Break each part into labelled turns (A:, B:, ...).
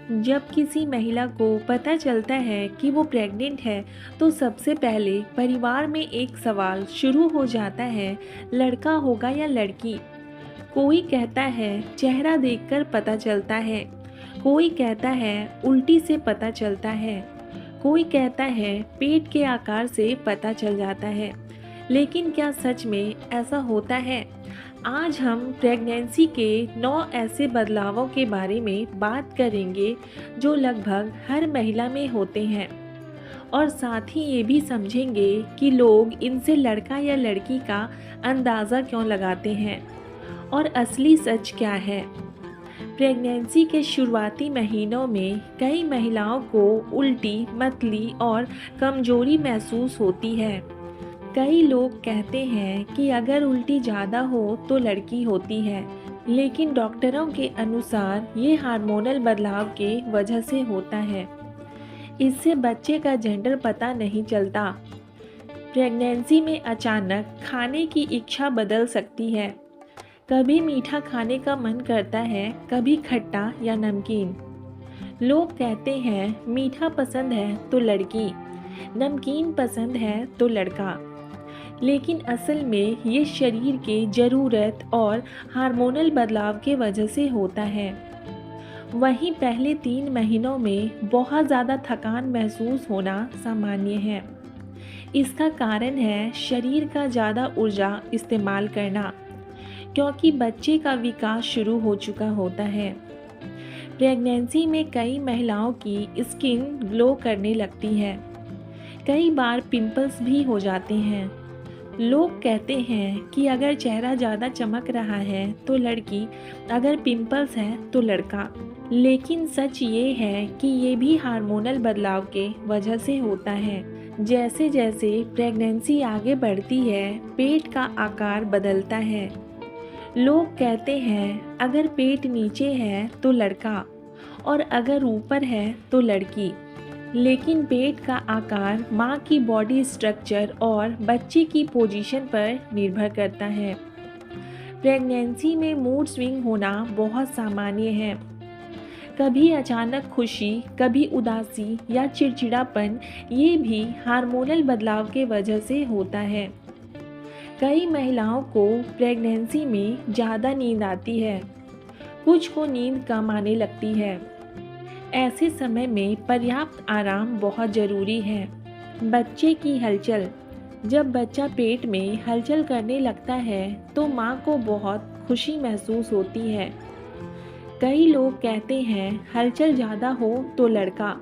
A: जब किसी महिला को पता चलता है कि वो प्रेग्नेंट है तो सबसे पहले परिवार में एक सवाल शुरू हो जाता है, लड़का होगा या लड़की। कोई कहता है चेहरा देखकर पता चलता है, कोई कहता है उल्टी से पता चलता है, कोई कहता है पेट के आकार से पता चल जाता है। लेकिन क्या सच में ऐसा होता है? आज हम प्रेगनेंसी के 9 ऐसे बदलावों के बारे में बात करेंगे जो लगभग हर महिला में होते हैं, और साथ ही ये भी समझेंगे कि लोग इनसे लड़का या लड़की का अंदाज़ा क्यों लगाते हैं और असली सच क्या है। प्रेगनेंसी के शुरुआती महीनों में कई महिलाओं को उल्टी, मतली और कमजोरी महसूस होती है। कई लोग कहते हैं कि अगर उल्टी ज़्यादा हो तो लड़की होती है, लेकिन डॉक्टरों के अनुसार ये हार्मोनल बदलाव के वजह से होता है। इससे बच्चे का जेंडर पता नहीं चलता। प्रेगनेंसी में अचानक खाने की इच्छा बदल सकती है। कभी मीठा खाने का मन करता है, कभी खट्टा या नमकीन। लोग कहते हैं मीठा पसंद है तो लड़की, नमकीन पसंद है तो लड़का। लेकिन असल में ये शरीर के ज़रूरत और हार्मोनल बदलाव के वजह से होता है। वहीं पहले 3 महीनों में बहुत ज़्यादा थकान महसूस होना सामान्य है। इसका कारण है शरीर का ज़्यादा ऊर्जा इस्तेमाल करना, क्योंकि बच्चे का विकास शुरू हो चुका होता है। प्रेगनेंसी में कई महिलाओं की स्किन ग्लो करने लगती है। कई बार पिंपल्स भी हो जाते हैं। लोग कहते हैं कि अगर चेहरा ज़्यादा चमक रहा है तो लड़की, अगर पिंपल्स है तो लड़का। लेकिन सच ये है कि ये भी हार्मोनल बदलाव के वजह से होता है। जैसे जैसे प्रेगनेंसी आगे बढ़ती है, पेट का आकार बदलता है। लोग कहते हैं अगर पेट नीचे है तो लड़का और अगर ऊपर है तो लड़की। लेकिन पेट का आकार माँ की बॉडी स्ट्रक्चर और बच्चे की पोजीशन पर निर्भर करता है। प्रेगनेंसी में मूड स्विंग होना बहुत सामान्य है। कभी अचानक खुशी, कभी उदासी या चिड़चिड़ापन, ये भी हार्मोनल बदलाव के वजह से होता है। कई महिलाओं को प्रेगनेंसी में ज़्यादा नींद आती है, कुछ को नींद कम आने लगती है। ऐसे समय में पर्याप्त आराम बहुत ज़रूरी है। बच्चे की हलचल, जब बच्चा पेट में हलचल करने लगता है तो माँ को बहुत खुशी महसूस होती है। कई लोग कहते हैं हलचल ज़्यादा हो तो लड़का,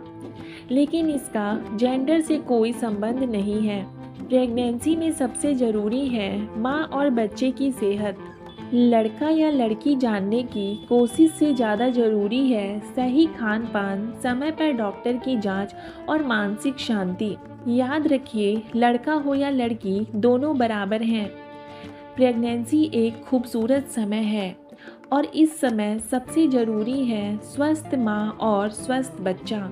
A: लेकिन इसका जेंडर से कोई संबंध नहीं है। प्रेगनेंसी में सबसे ज़रूरी है माँ और बच्चे की सेहत। लड़का या लड़की जानने की कोशिश से ज़्यादा ज़रूरी है सही खान पान, समय पर डॉक्टर की जांच और मानसिक शांति। याद रखिए, लड़का हो या लड़की, दोनों बराबर हैं। प्रेगनेंसी एक खूबसूरत समय है और इस समय सबसे ज़रूरी है स्वस्थ माँ और स्वस्थ बच्चा।